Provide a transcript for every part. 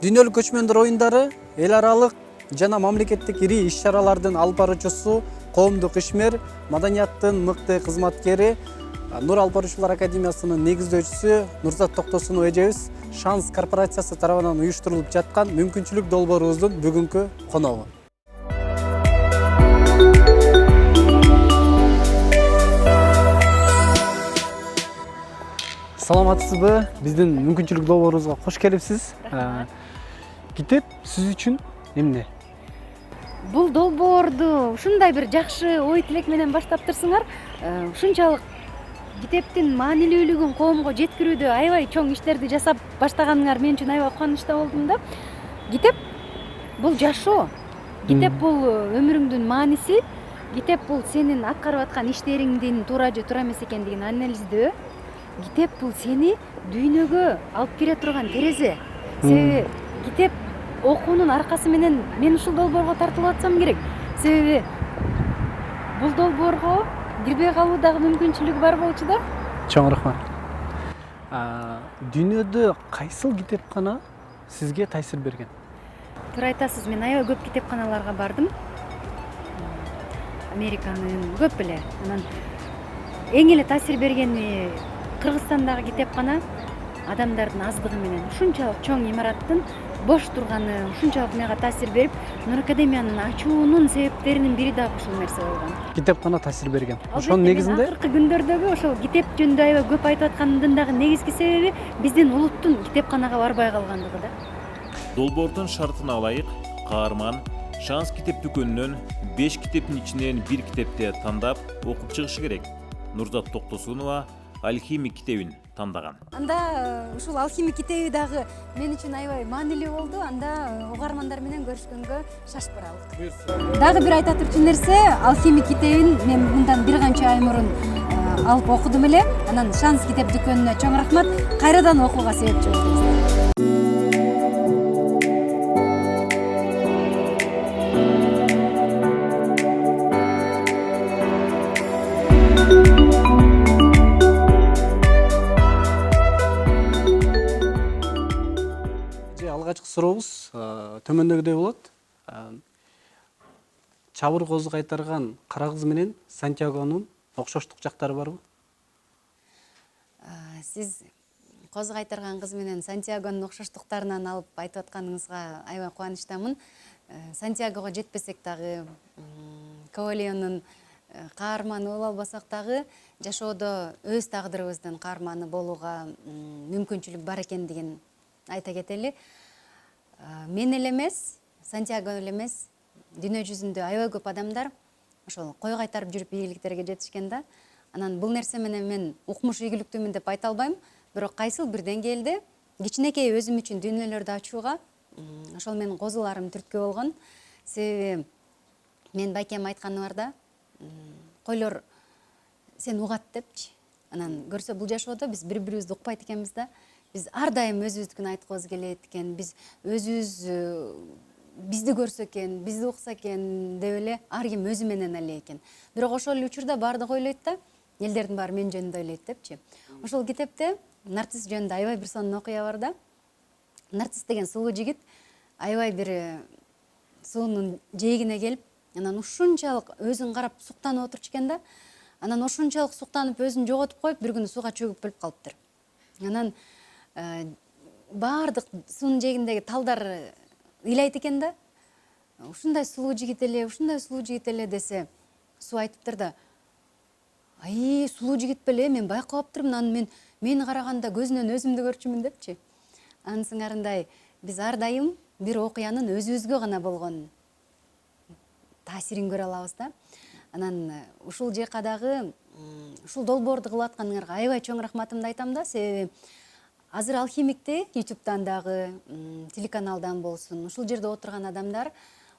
Дүйнөлүк көчмөндөр оюндары эл аралык жана мамлекеттик ири иш-чаралардын алып баруучусу, коомдук ишмер, маданияттын мыкты кызматкери, Нур алып баруучулар академиясынын негиздөөчүсү Нурзат Токтосунова эжебиз Шанс корпорациясы тарабынан уюштурулуп жаткан мүмкүнчүлүк долбоорубуздун бүгүнкү коногу. Саламатсызбы? Биздин мүмкүнчүлүк долбоорубузга кош келипсиз. Китеп сиз үчүн эмне? Бул долбоорду ушундай бир жакшы ой тилек менен баштаптырсыңар. Ушунчалык китептин маанилүүлүгүн коомго жеткирүүдө аябай чоң иштерди жасап баштаганыңар мен үчүн аябай кубанычта болдум да. Китеп бул жашоо. Китеп бул өмүрүңдүн мааниси. Китеп бул сенин аткарып аткан иштериңдин туура же туура эмес экендигин анализдөө. Китеп бул сени дүйнөгө алып кире турган терезе. Себеби китеп окуунун аркасы менен мен ушул долбоорго тартылып атсам керек. Себеби бул долбоорго кирбей калуу дагы мүмкүнчүлүгү бар болчу да. Чоң рахмат. Дүйнөдө кайсыл китепкана сизге таасир берген? Туура айтасыз, мен аябай көп китепканаларга бардым. Американын көп эле. Анан эң эле таасир бергени Кыргызстандагы китепкана адамдардын аздыгы менен ушунчалык чоң имараттын бош турганы ушунчалык мага таасир берип, Нур академиянын ачуунун себептеринин бири дагы ушул нерсе болгон. Китепкана таасир берген. Ошонун негизинде акыркы күндөрдөгү ошол китеп жөнүндө аябай көп айтып аткандын дагы негизги себеби биздин улуттун китепканага барбай калгандыгы да. Долбоордун шартына ылайык, каарман Шанс китеп дүкөнүнөн 5 китептин ичинен 1 китепти тандап окуп чыгышы керек. Нурзат Токтосунова Алхимик китебин тандаган. Анда ушул алхимик китеби дагы мен үчүн аябай маанилүү болду. Анда угармандар менен көрүшкөнгө шашып баралык. Дагы бир айта турчу нерсе, алхимик китебин мен мындан бир канча ай мурун алып окудум эле. Анан Шанс китеп дүкөнүнө чоң рахмат. Кайрадан окууга себепчи болдуңуздар. Алгачкы сурообуз төмөндөгүдөй болот. Чабыр козу кайтарган кара кыз менен Сантьягонун окшоштук жактары барбы? Сиз козу кайтарган кыз менен Сантьягонун окшоштуктарынан алып айтып атканыңызга аябай кубанычтамын. Сантьягого жетпесек дагы, Коэльонун каарманы боло албасак дагы, жашоодо өз тагдырыбыздын каарманы болууга мүмкүнчүлүк бар экендигин айта кетели. Мен эле эмес, Сантьяго эле эмес, дүйнө жүзүндө аябай көп адамдар ошол кой кайтарып жүрүп ийгиликтерге жетишкен да. Анан бул нерсе менен мен укмуш ийгиликтүүмүн деп айта албайм, бирок кайсыл бир деңгээлде кичинекей өзүм үчүн дүйнөлөрдү ачууга ошол менин козуларым түрткү болгон. Себеби мен байкем айтканы бар да, койлор сен угат депчи. Анан көрсө бул жашоодо биз бири-бирибизди укпайт экенбиз да. Биз ар дайым өзүбүздүкүн айткыбыз келет экен, биз өзүбүз бизди көрсө экен, бизди укса экен деп эле ар ким өзү менен эле экен. Бирок ошол эле учурда баардыгы ойлойт да, элдердин баары мен жөнүндө ойлойт депчи. Ошол китепте Нарцисс жөнүндө аябай бир сонун окуя бар да. Нарцисс деген сулуу жигит аябай бир суунун жээгине келип, анан ушунчалык өзүн карап суктанып отурчу экен да. Анан ошунчалык суктанып өзүн жоготуп коюп, бир күнү сууга чөгүп өлүп калыптыр. Анан баардык суунун жээгиндеги талдар ыйлайт экен да. Ушундай сулуу жигит эле десе, суу айтыптыр да. Ай, сулуу жигит беле, мен байкап аптырмын, анан мени караганда көзүнөн өзүмдү көрчүмүн депчи. Анын сыңарындай биз ар дайым бир окуянын өзүбүзгө гана болгон таасирин көрө алабыз да. Анан ушул жака дагы ушул долбоорду кылып атканыңарга аябай чоң рахматымды айтам да. Себеби азыр алхимикти YouTube'дан дагы, телеканалдан болсун, ушул жерде отурган адамдар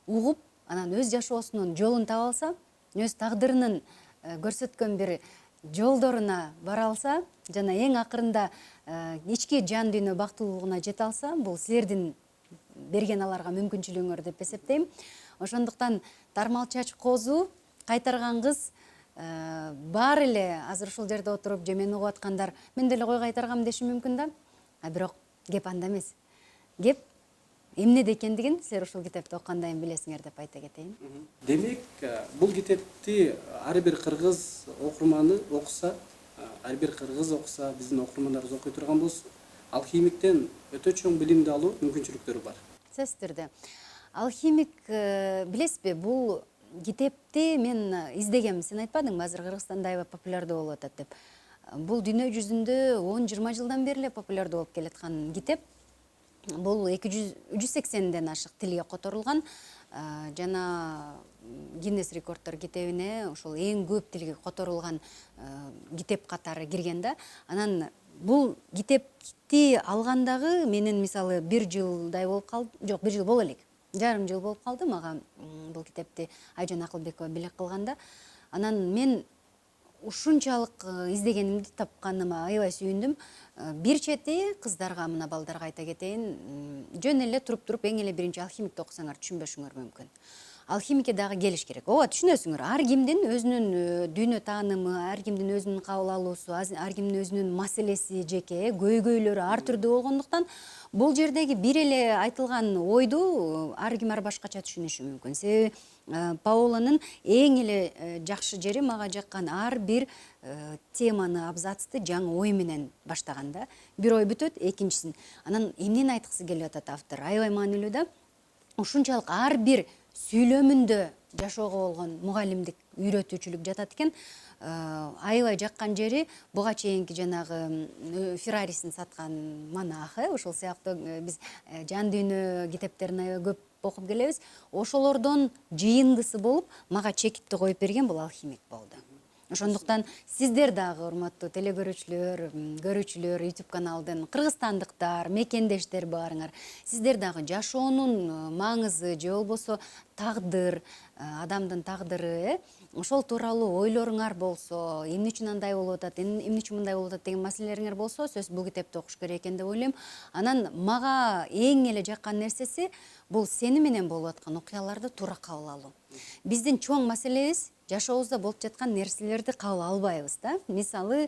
угуп, анан өз жашоосунун жолун таба алса, өз тагдырынын көрсөткөн бир жолдоруна бара алса, жана эң акырында ички жан дүйнө бактылуулугуна жете алса, бул силердин берген аларга мүмкүнчүлүгүңөр деп эсептейм. Ошондуктан тармал чач козу кайтарган кыз баары эле азыр ушул жерде отуруп же мени угуп аткандар мен деле кой кайтаргам деши мүмкүн да. Бирок кеп анда эмес. Кеп эмнеде экендигин силер ушул китепти окугандан кийин билесиңер деп айта кетейин. Демек, бул китепти ар бир кыргыз окурманы окуса, ар бир кыргыз окуса, биздин окурмандарыбыз окуй турган болсо, алхимиктен өтө чоң билимди алуу мүмкүнчүлүктөрү бар. Сөзсүз түрдө. Алхимик, билесизби, бул китепти мен издегем. Сен айтпадыңбы, азыр Кыргызстанда аябай популярдуу болуп атат деп. Бул дүйнө жүзүндө 10-20 жылдан бери эле популярдуу болуп келаткан китеп. Бул 180ден ашык тилге которулган жана Гиннес рекорддор китебине ошол эң көп тилге которулган китеп катары кирген да. Анан бул китепти алгандагы менен мисалы 1 жылдай болуп калды. Жок, 1 жыл боло элек. Жарым жыл болуп калды мага бул китепти Айжан Акылбекова белек кылганда. Анан мен ушунчалык издегенимди тапканыма аябай сүйүндүм. Бир чети кыздарга, мына балдарга айта кетейин, жөн эле туруп эң эле биринчи алхимикти окусаңар түшүнбөшүңөр мүмкүн. Алхимикке дагы келиш керек. Ооба, түшүнөсүңөр. Ар кимдин өзүнүн дүйнө таанымы, ар кимдин өзүнүн кабыл алуусу, ар кимдин өзүнүн маселеси жеке, көйгөйлөрү ар түрдүү болгондуктан бул жердеги бир эле айтылган ойду ар ким ар башкача түшүнүшү мүмкүн. Себеби Паоланын эң эле жакшы жери мага жаккан ар бир теманы, абзацты жаңы ой менен баштаган да. Бир ой бүтөт, экинчисин. Анан эмнени айткысы келип атат автор? Аябай маанилүү да. Ушунчалык ар бир сүйлөмүндө жашоого болгон мугалимдик, үйрөтүүчүлүк жатат экен. Аябай жаккан жери буга чейинки жанагы Феррарисин саткан монах, ошол сыяктуу биз жан дүйнө китептерин аябай көп окуп келебиз. Ошолордон жыйындысы болуп мага чекитти коюп берген бул алхимик болду. Ошондуктан сиздер дагы урматтуу телекөрүүчүлөр, көрүүчүлөр, YouTube каналдын кыргызстандыктар, мекендештер баарыңар, сиздер дагы жашоонун маңызы же болбосо тагдыр, адамдын тагдыры, ошол тууралуу ойлоруңар болсо, эмне үчүн андай болуп атат, эмне үчүн мындай болуп атат деген маселелериңер болсо, сөзсүз бул китепти окуш керек экен деп ойлойм. Анан мага эң эле жаккан нерсеси бул сени менен болуп аткан окуяларды туура кабыл алуу. Биздин чоң маселебиз жашообузда болуп жаткан нерселерди кабыл албайбыз да. Мисалы,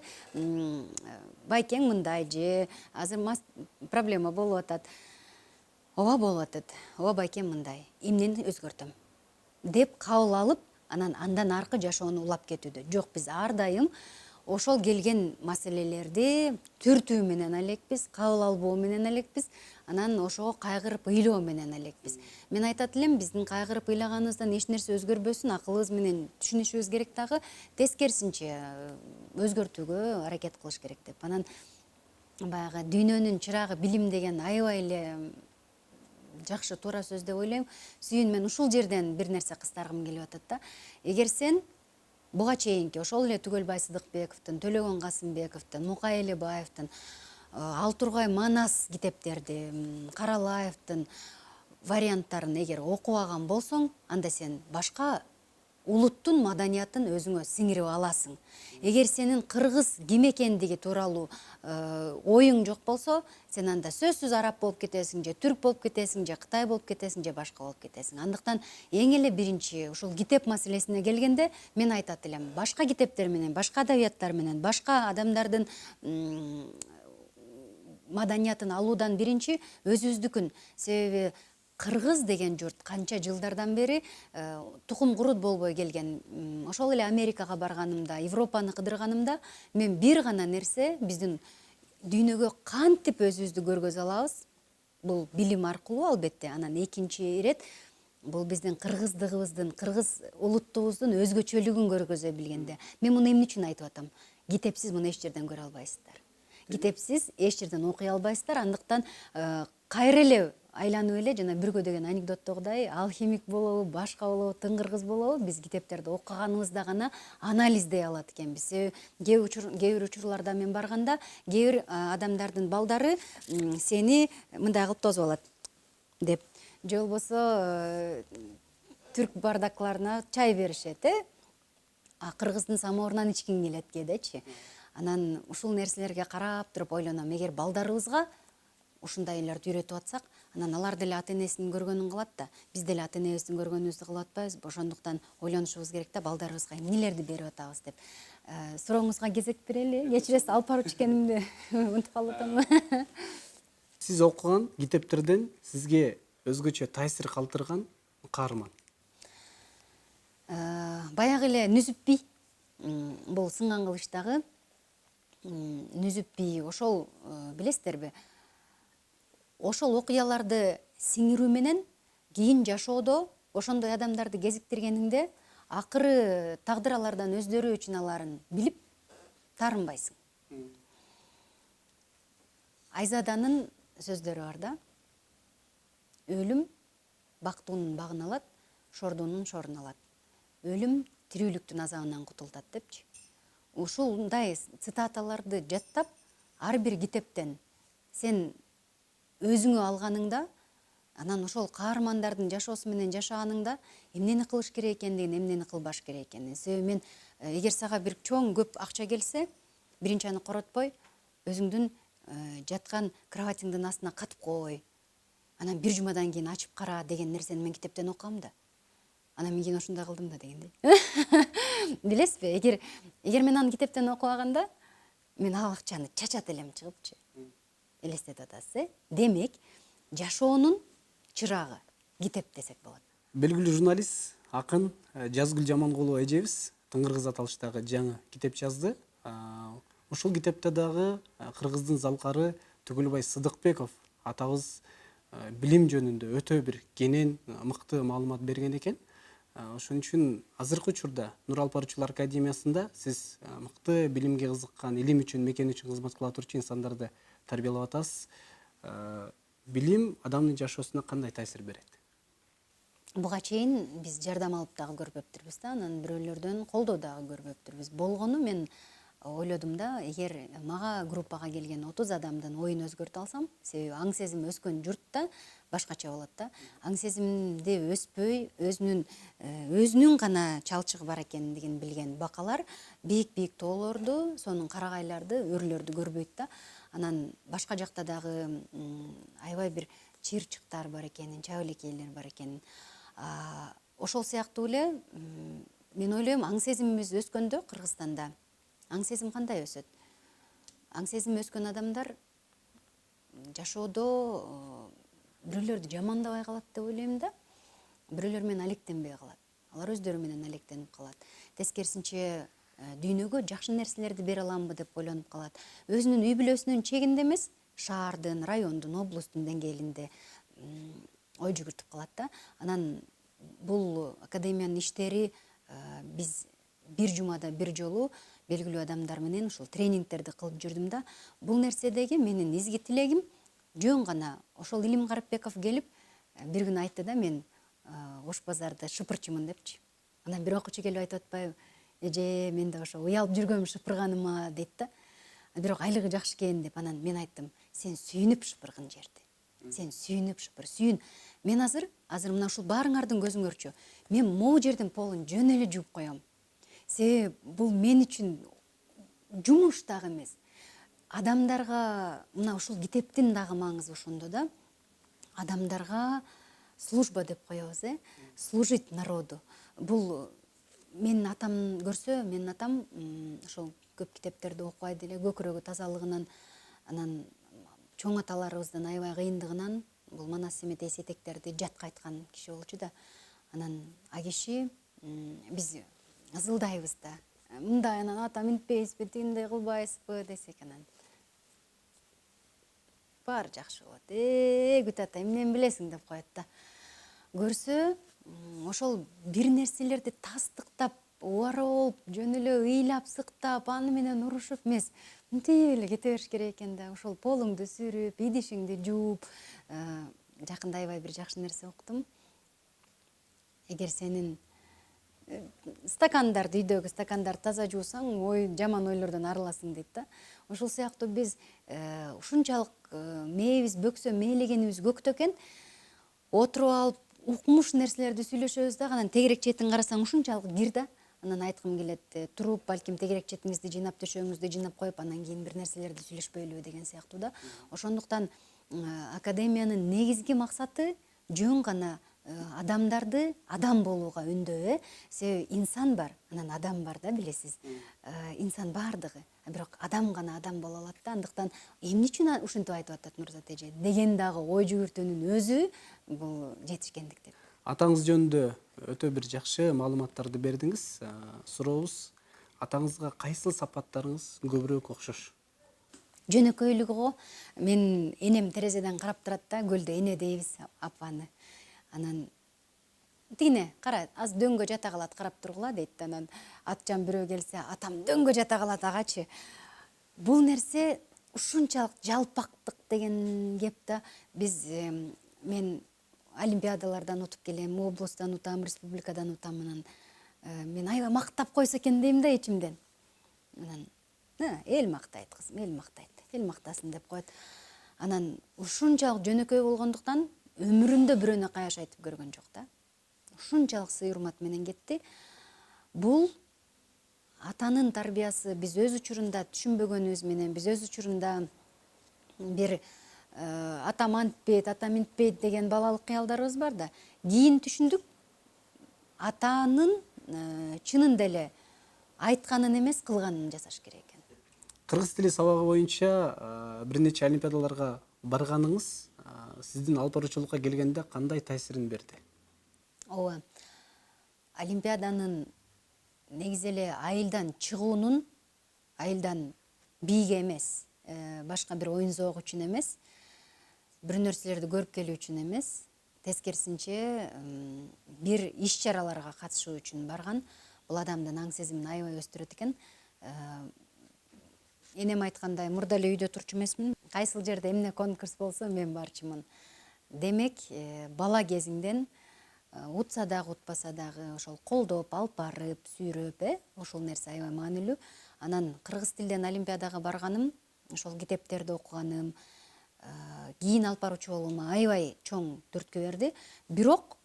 байкең мындай же азыр проблема болуп атат. Ооба болуп атат. Ооба байкең мындай. Эмнени өзгөртөм деп кабыл алып, андан аркы жашоону улап кетүүдө. Жок, биз ар дайым ошол келген маселелерди түртүү менен элекпиз, кабыл албоо менен элекпиз, анан ошого кайгырып ыйлоо менен элекпиз. Мен айтат элем, биздин кайгырып ыйлаганыбыздан эч нерсе өзгөрбөсүн, акылыбыз менен түшүнүшүбүз керек дагы, тескерисинче өзгөртүүгө аракет кылыш керек деп. Анан баягы дүйнөнүн чырагы билим деген аябай эле жакшы туура сөз деп ойлойм. Сүйүн, мен ушул жерден бир нерсе кыстаргым келип атат да. Эгер сен буга чейинки ошол эле Түгөлбай Сыдыкбековдун, Төлөгөн Касымбековдун, Мукай Элебаевдин, Алтургай Манас китептерди, Каралаевдин варианттарын эгер окубаган болсоң, анда сен башка улуттун маданиятын өзүңө сиңирип аласың. Эгер сенин кыргыз ким экендиги тууралуу оюң жок болсо, сен анда сөзсүз араб болуп кетесиң, же түрк болуп кетесиң, же кытай болуп кетесиң, же башка болуп кетесиң. Андыктан эң эле биринчи ушул китеп маселесине келгенде мен айтат элем, башка китептер менен, башка адабияттар менен, башка адамдардын маданиятын алуудан биринчи өзүбүздүкүн. Себеби кыргыз деген журт канча жылдардан бери тукум курут болбой келген. Ошол эле Америкага барганымда, Европаны кыдырганымда мен бир гана нерсе, биздин дүйнөгө кантип өзүбүздү көргөзө алабыз? Бул билим аркылуу албетте. Анан экинчи ирет бул биздин кыргыздыгыбыздын, кыргыз улуттубуздун өзгөчөлүгүн көргөзө билгенде. Мен муну эмне үчүн айтып атам? Китепсиз муну эч жерден көрө албайсыздар. Китепсиз эч жерден окуй албайсыздар. Андыктан кайра эле айланып эле жана Бүргө деген анекдоттогудай алхимик болобу, башка болобу, тыңгыргыз болобу, биз китептерди окуганыбызда гана анализдей алат экенбиз. Кээ бир учурларда мен барганда, кээ бир адамдардын балдары сени мындай кылып тосуп алат деп, же болбосо түрк бардакларына чай беришет, а кыргыздын самоорунан ичкиң келет кээдечи. Анан ушул нерселерге карап туруп ойлоном, эгер балдарыбызга ушундай үйлөрдү үйрөтүп атсак, анан алар деле ата энесинин көргөнүн кылат да, биз деле ата энебиздин көргөнүбүздү кылып атпайбызбы? Ошондуктан ойлонушубуз керек да, балдарыбызга эмнелерди берип атабыз деп. Сурооңузга кезек берели. Кечиресиз, алып барып ичкенимди унутуп калып атамбы? Сиз окуган китептерден сизге өзгөчө таасир калтырган каарман? Баягы эле Нүзүп би бул сынган кылычтагы Нүзүп би ошол билесиздерби? Ошол окуяларды сиңирүү менен кийин жашоодо ошондой адамдарды кезиктиргениңде акыры тагдыр алардан өздөрү үчүн аларын билип таарынбайсың. Айзаданын сөздөрү бар да. Өлүм бактуунун багын алат, шордуунун шорун алат. Өлүм тирүүлүктүн азабынан кутултат депчи. Ушундай цитаталарды жаттап, ар бир китептен сен өзүңө алганыңда, анан ошол каармандардын жашоосу менен жашаганыңда эмнени кылыш керек экендигин, эмнени кылбаш керек экенин. Себеби мен эгер сага бир чоң көп акча келсе, биринчи аны коротпой, өзүңдүн жаткан кроватиңдин астына катып кой. Анан бир жумадан кийин ачып кара деген нерсени мен китептен окугам да. Анан мен кийин ушундай кылдым да дегендей. Билесизби, эгер мен аны китептен окубаганда, мен ал акчаны чачат элем чыгыпчы. Элестетип атасыз, Демек, жашоонун чырагы китеп десек болот. Белгилүү журналист, акын Жазгүл Жамангулова эжебиз Тыңгыр кыз аталыштагы жаңы китеп жазды. Ушул китепте дагы кыргыздын залкары Түгүлбай Сыдыкбеков атабыз билим жөнүндө өтө бир кенен, мыкты маалымат берген экен. Ошон үчүн азыркы учурда Нур Алпарычуулар академиясында сиз мыкты билимге кызыккан, илим үчүн, мекен үчүн кызмат кыла турчу инсандарды тарбиялап атасыз. Билим адамдын жашоосуна кандай таасир берет? Буга чейин биз жардам алып дагы көрбөптүрбүз да, анан бирөөлөрдөн колдоо дагы көрбөптүрбүз. Болгону мен ойлодум да, эгер мага группага келген 30 адамдын оюн өзгөртө алсам, себеби аң сезим өскөн журтта башкача болот да. Аң сезимде өспөй, өзүнүн гана чалчыгы бар экендигин билген бакалар бийик тоолорду, сонун карагайларды, өрлөрдү көрбөйт да. Анан башка жакта дагы аябай бир чыйырчыктар бар экенин, чабылекейлер бар экенин. Ошол сыяктуу эле мен ойлойм, аң сезимибиз өскөндө Кыргызстанда аң сезим кандай өсөт? Аң сезим өскөн адамдар жашоодо бирөөлөрдү жамандабай калат деп ойлойм да. Бирөөлөр менен алектенбей калат. Алар өздөрү менен алектенип калат. Тескерисинче дүйнөгө жакшы нерселерди бере аламбы деп ойлонуп калат. Өзүнүн үй бүлөсүнүн чегинде эмес, шаардын, райондун, облустун деңгээлинде ой жүгүртүп калат да. Анан бул академиянын иштери биз бир жумада бир жолу белгилүү адамдар менен ушул тренингтерди кылып жүрдүм да. Бул нерседеги менин изги тилегим жөн гана ошол Илим Карапбеков келип бир күнү айтты да, мен Ош базарда шыпырчымын депчи. Анан бир окуучу келип айтып атпайбы, эже мен да ошо уялып жүргөм шыпырганыма дейт да. Бирок айлыгы жакшы экен деп. Анан мен айттым, сен сүйүнүп шыпыргын жерди. Сен сүйүнүп шыпыр, сүйүн. Мен азыр мына ушул баарыңардын көзүңөрчү, мен могу жердин полун жөн эле жууп коем. Себеби бул мен үчүн жумуш дагы эмес. Адамдарга мына ушул китептин дагы маңызы ошондо да. Адамдарга служба деп коебуз, служить народу. Бул менин атам көрсө, менин атам ошол көп китептерди окубайт эле, көкүрөгү тазалыгынан, анан чоң аталарыбыздын аябай кыйындыгынан бул Манас Семет эсетектерди жатка айткан киши болчу да. Анан а киши биз ызылдайбыз да. Мындай анан ата минтпейсизби, тигиндей кылбайсызбы десек, анан баары жакшы болот. Күт ата, эмнени билесиң деп коет да. Көрсө, ошол бир нерселерди тастыктап, убара болуп, жөн эле ыйлап, сыктап, аны менен урушуп эмес, мынтип эле кете бериш керек экен да. Ошол полуңду сүрүп, идишиңди жууп, жакында аябай бир жакшы нерсе уктум. Эгер сенин стакандарды, үйдөгү стакандарды таза жуусаң, жаман ойлордон арыласың дейт да. Ошол сыяктуу биз ушунчалык мээбиз бөксө, мээлегенибиз көктө экен, отуруп алып, укмуш нерселерди сүйлөшөбүз да, анан тегерек четин карасаң ушунчалык кир да. Анан айткым келет, туруп, балким тегерек четиңизди жыйнап, төшөгүңүздү жыйнап коюп, анан кийин бир нерселерди сүйлөшпөйлүбү деген сыяктуу да. Ошондуктан академиянын негизги максаты жөн гана адамдарды адам болууга үндөбү. Себеби инсан бар, анан адам бар да, билесиз. Инсан бардыгы, бирок адам гана адам боло алат да. Андыктан эмне үчүн ушинтип айтып атат Нурзат эже деген дагы ой жүгүртүүнүн өзү бул жетишкендик деп. Атаңыз жөнүндө өтө бир жакшы маалыматтарды бердиңиз. Сурообуз, атаңызга кайсыл сапаттарыңыз көбүрөөк окшош? Жөнөкөйлүгү го, мен энем терезеден карап турат да, көлдө эне дейбиз апаны. Анан тигине кара, аз дөңгө жата калат, карап тургула дейт. Анан атчан бирөө келсе, атам дөңгө жата калат агачы. Бул нерсе ушунчалык жалпактык деген кеп да. Мен олимпиадалардан утуп келем, облустан утам, республикадан утам. Анан мен аябай мактап койсо экен дейм да ичимден. Анан эл мактайт кызым, эл мактайт, эл мактасын деп коет. Анан ушунчалык жөнөкөй болгондуктан өмүрүндө бирөөнө каяш айтып көргөн жок да. Ушунчалык сый урмат менен кетти. Бул атанын тарбиясы биз өз учурунда түшүнбөгөнүбүз менен, биз өз учурунда бир атам антпейт, атам интпейт деген балалык кыялдарыбыз бар да. Кийин түшүндүк, атанын чынында эле айтканын эмес, кылганын жасаш керек экен. Кыргыз тили сабагы боюнча бир нече олимпиадаларга барганыңыз сиздин алып баруучулукка келгенде кандай таасирин берди? Ооба. Олимпиаданын негизи эле айылдан чыгуунун, айылдан бийге эмес, башка бир оюн зоок үчүн эмес, бир нерселерди көрүп келүү үчүн эмес, тескерисинче бир иш-чараларга катышуу үчүн барган. Бул адамдын аң сезимин аябай өстүрөт экен. Энем айткандай, мурда эле үйдө турчу эмесмин. Кайсыл жерде эмне конкурс болсо мен барчумун. Демек, бала кезиңден утса дагы, утпаса дагы ошол колдоп, алып барып, сүйрөп, ошол нерсе аябай маанилүү. Анан кыргыз тилден олимпиадага барганым, ошол китептерди окуганым, кийин алып баруучу болуума аябай чоң түрткү берди. Бирок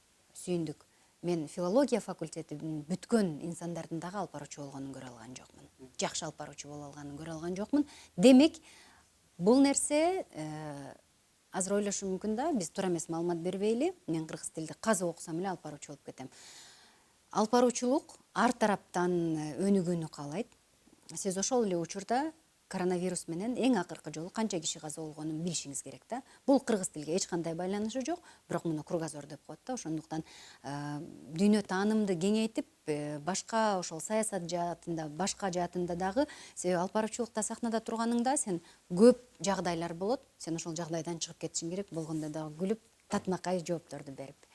сүйүндүк. Мен филология факультетин бүткөн инсандардын дагы алып баруучу болгонун көрө алган жокмун. Жакшы алып баруучу боло алганын көрө алган жокмун. Демек, бул нерсе азыр ойлошум мүмкүн да, биз туура эмес маалымат бербейли. Мен кыргыз тилди казып окусам эле алып баруучу болуп кетем. Алып баруучулук ар тараптан өнүгүүнү каалайт. Сиз ошол эле учурда коронавирус менен эң акыркы жолу канча киши каза болгонун билишиңиз керек да. Бул кыргыз тилге эч кандай байланышы жок, бирок муну кругозор деп коет да. Ошондуктан дүйнө таанымды кеңейтип, башка ошол саясат жаатында, башка жаатында дагы, себеби алып баруучулукта сахнада турганыңда сен көп жагдайлар болот, сен ошол жагдайдан чыгып кетишиң керек, болгондо дагы күлүп, татынакай жоопторду берип.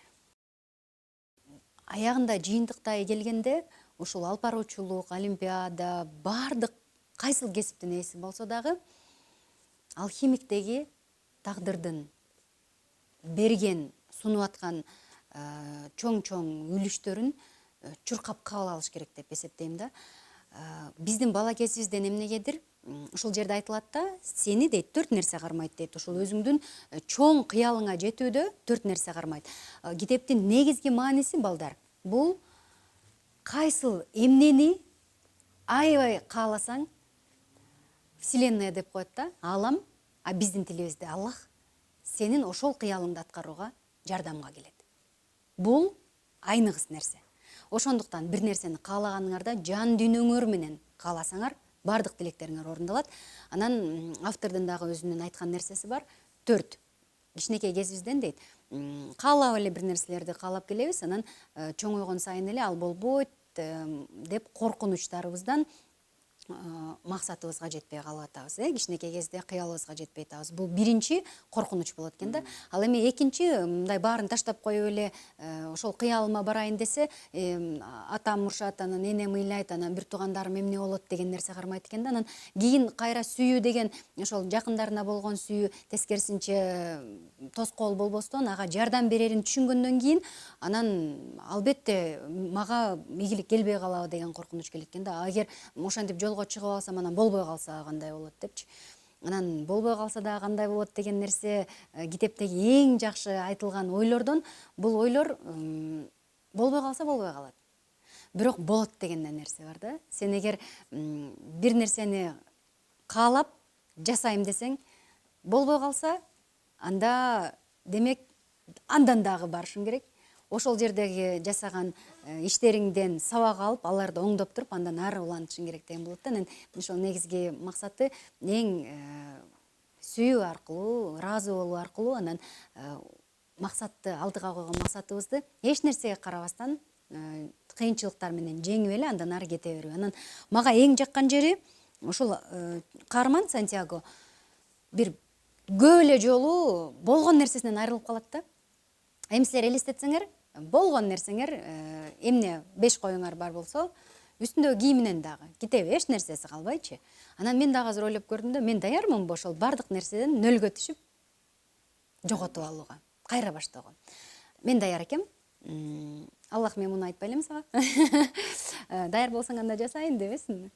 Аягында жыйынтыктай келгенде, ушул алып баруучулук, олимпиада, бардык кайсыл кесиптин ээси болсо дагы, алхимиктеги тагдырдын берген, сунуп аткан чоң-чоң үлүштөрүн чуркап кабыл алыш керек деп эсептейм да. Биздин бала кезибизден эмнегедир ушул жерде айтылат да, сени дейт 4 нерсе кармайт дейт. Ушул өзүңдүн чоң кыялыңа жетүүдө 4 нерсе кармайт. Китептин негизги мааниси, балдар, бул кайсыл эмнени аябай кааласаң, Вселенная деп коет да, алам, а биздин тилибизде Аллах сенин ошол кыялыңды аткарууга жардамга келет. Бул айныгыс нерсе. Ошондуктан бир нерсени каалаганыңарда жан дүйнөңөр менен кааласаңар, бардык тилектериңер орундалат. Анан автордун дагы өзүнүн айткан нерсеси бар. 4. Кичинекей кезибизден дейт, каалап эле бир нерселерди каалап келебиз, анан чоңойгон сайын эле ал болбойт деп коркунучтарыбыздан максатыбызга жетпей калып атабыз. Кичинекей кезде кыялыбызга жетпей атабыз. Бул биринчи коркунуч болот экен да. Ал эми экинчи, мындай баарын таштап коюп эле ошол кыялыма барайын десе, атам урушат, анан энем ыйлайт, анан бир туугандарым эмне болот деген нерсе кармайт экен да. Анан кийин кайра сүйүү деген, ошол жакындарына болгон сүйүү, тескерисинче тоскоол болбостон ага жардам берерин түшүнгөндөн кийин, анан албетте мага ийгилик келбей калабы деген коркунуч келет экен да. Эгер ошентип жолго чыгып алсам, анан болбой калса кандай болот депчи. Анан болбой калса да кандай болот деген нерсе китептеги эң жакшы айтылган ойлордон. Бул ойлор болбой калса болбой калат. Бирок болот деген нерсе бар да. Сен эгер бир нерсени каалап жасайм десең, болбой калса, анда демек андан дагы барышың керек. ошол жердеги жасаган иштериңден сабак алып, аларды оңдоп туруп, андан ары улантышың керек деген болот да. Анан ошол негизги максаты эң сүйүү аркылуу, ыраазы болуу аркылуу анан максатты, алдыга койгон максатыбызды эч нерсеге карабастан кыйынчылыктар менен жеңип эле андан ары кете берүү. Анан мага эң жаккан жери ушул каарман Сантьяго бир көп эле жолу болгон нерсесинен айрылып калат да. Эми силер элестетсеңер, болгон нерсеңер, эмне 5 коюңар бар болсо, үстүндөгү кийиминен дагы китеби эч нерсеси калбайчы. Анан мен дагы азыр ойлоп көрдүм да, мен даярмынбы ошол бардык нерседен нөлгө түшүп жоготуп алууга, кайра баштоого. Мен даяр экем. Аллах, мен муну айтпай элем сага. Даяр болсоң анда жасайын дебесин.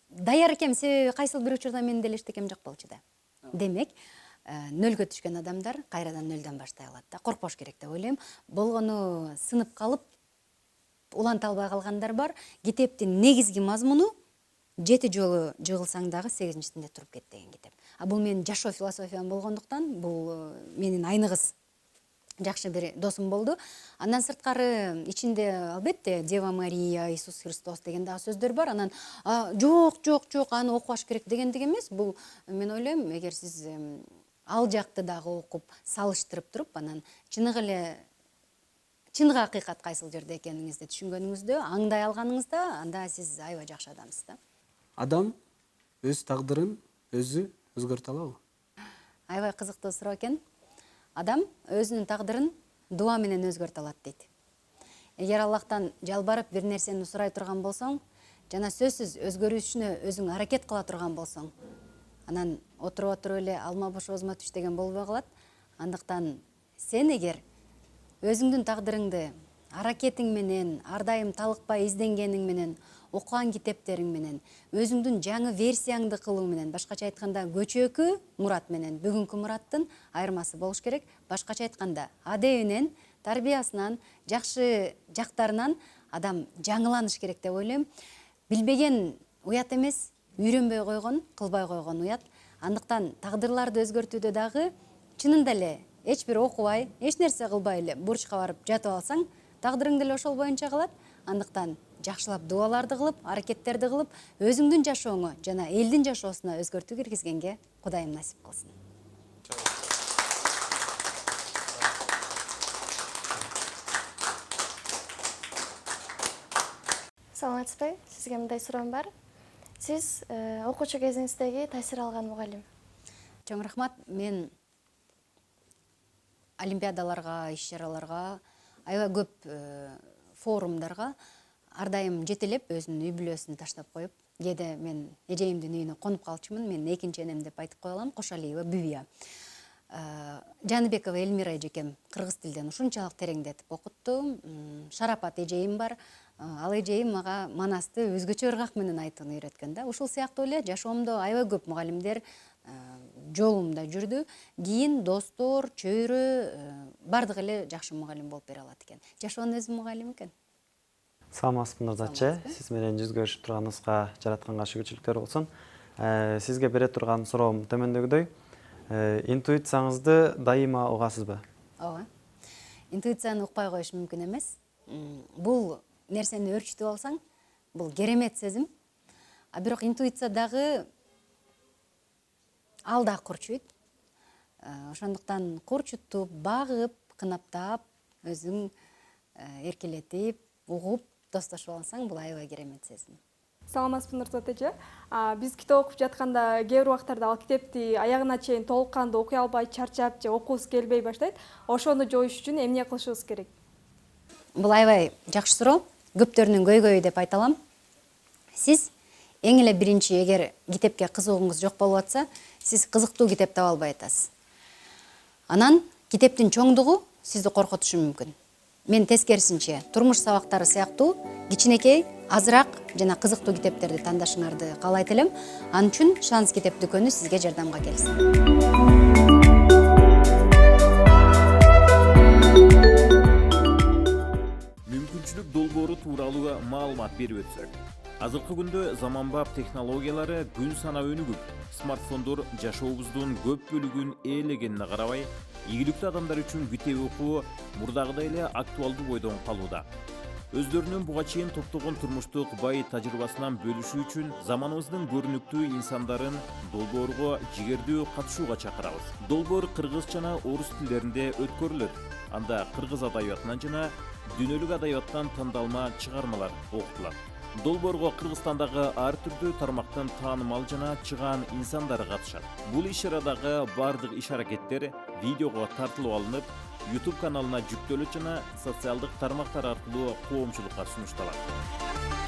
Даяр экем, себеби кайсыл бир учурда менин деле эчтекем жок болчу да. Демек, нөлгө түшкөн адамдар кайрадан нөлдөн баштай алат да. Коркпош керек деп ойлойм. Болгону сынып калып, уланта албай калгандар бар. Китептин негизги мазмуну 7 жолу жыгылсаң дагы 8-синде туруп кет деген китеп. Бул менин жашоо философиям болгондуктан, бул менин айныгыс жакшы бир досум болду. Андан сырткары ичинде албетте Дева Мария, Иисус Христос деген дагы сөздөр бар. Анан жок, аны окубаш керек дегендик эмес. Бул мен ойлойм, эгер сиз ал жакты дагы окуп, салыштырып туруп, анан чыныгы акыйкат кайсыл жерде экениңизди түшүнгөнүңүздө, аңдай алганыңызда, анда сиз аябай жакшы адамсыз да. Адам өз тагдырын өзү өзгөртө алабы? Аябай кызыктуу суроо экен. Адам өзүнүн тагдырын дуа менен өзгөртө алат дейт. Эгер Аллахтан жалбарып бир нерсени сурай турган болсоң, жана сөзсүз өзгөрүшүнө өзүң аракет кыла турган болсоң, анан отуруп эле алма бош оозума түш деген болбой калат. Андыктан сен эгер өзүңдүн тагдырыңды аракетиң менен, ар дайым талыкпай изденгениң менен, окуган китептериң менен, өзүңдүн жаңы версияңды кылуу менен, башкача айтканда көчөкү мурат менен бүгүнкү мураттын айырмасы болуш керек. Башкача айтканда адебинен, тарбиясынан, жакшы жактарынан адам жаңыланыш керек деп ойлойм. Билбеген уят эмес, үйрөнбөй койгон, кылбай койгон уят. Андыктан тагдырларды өзгөртүүдө дагы чынында эле эч бир окубай, эч нерсе кылбай эле бурчка барып жатып алсаң, тагдырың деле ошол боюнча калат. Андыктан жакшылап дуаларды кылып, аракеттерди кылып, өзүңдүн жашооңо жана элдин жашоосуна өзгөртүү киргизгенге Кудайым насип кылсын. Саламатсызбы? Сизге мындай суроом бар. Сиз окуучу кезиңиздеги таасир алган мугалим? Чоң рахмат. Мен олимпиадаларга, иш-чараларга, аябай көп форумдарга ар дайым жетелеп, өзүнүн үй бүлөсүн таштап коюп, кээде мен эжеимдин үйүнө конуп калчумун. Мен экинчи энем деп айтып кое алам, Кошалиева Бүбия. Жаныбекова Элмира эжекем кыргыз тилден ушунчалык тереңдетип окутту. Шарапат эжейим бар. Ал эжейим мага манасты өзгөчө ыргак менен айтууну үйрөткөн да. Ушул сыяктуу эле жашоомдо аябай көп мугалимдер жолумда жүрдү. Кийин достор, чөйрө бардык эле жакшы мугалим болуп бере алат экен. Жашоонун өзү мугалим экен. Саламатсызбы Нурзатчы, сиз менен жүз көрүшүп турганыбызга жаратканга шүгүрчүлүктөр болсун. Сизге бере турган суроом төмөндөгүдөй. Интуицияңызды дайыма угасызбы? Ооба. Интуицияны укпай коюш мүмкүн эмес. Бул нерсени өөрчүтүп алсаң, бул керемет сезим. Бирок интуиция дагы ал да курчуйт. Ошондуктан курчутуп, багып, кынаптап, өзүң эркелетип, угуп, достошуп алсаң, бул аябай керемет сезим. Саламатсызбы Нурзат эже. Биз китеп окуп жатканда кээ бир убактарда ал китепти аягына чейин толук кандуу окуй албай, чарчап же окугубуз келбей баштайт. Ошону жоюш үчүн эмне кылышыбыз керек? Бул аябай жакшы суроо. Көптөрүнүн көйгөйү деп айта алам. Сиз эң эле биринчи, эгер китепке кызыгууңуз жок болуп атса, сиз кызыктуу китеп таба албай атасыз. Анан китептин чоңдугу сизди коркутушу мүмкүн. Мен тескерисинче, турмуш сабактары сыяктуу кичинекей, азыраак жана кызыктуу китептерди тандашыңарды каалайт элем. Ал үчүн Шанс китеп дүкөнү сизге жардамга келсин. Мүмкүнчүлүк долбоору тууралуу маалымат берип өтсөк. Азыркы күндө заманбап технологиялары күн санап өнүгүп, смартфондор жашообуздун көп бөлүгүн ээлегенине карабай, Ийгиликтүү адамдар үчүн китеп окуу мурдагыдай эле актуалдуу бойдон калууда. Өздөрүнүн буга чейин топтогон турмуштук бай тажрыйбасынан бөлүшүү үчүн заманыбыздын көрүнүктүү инсандарын долбоорго жигердүү катышууга чакырабыз. Долбоор кыргыз жана орус тилдеринде өткөрүлөт. Анда кыргыз адабиятынан жана дүйнөлүк адабияттан тандалма чыгармалар окутулат. Долбоорго Кыргызстандагы ар түрдүү тармактын таанымал жана чыгаан инсандары катышат. Бул иш-чарадагы бардык иш-аракеттер видеого тартылып алынып, YouTube каналына жүктөлөт жана социалдык тармактар аркылуу коомчулукка сунушталат.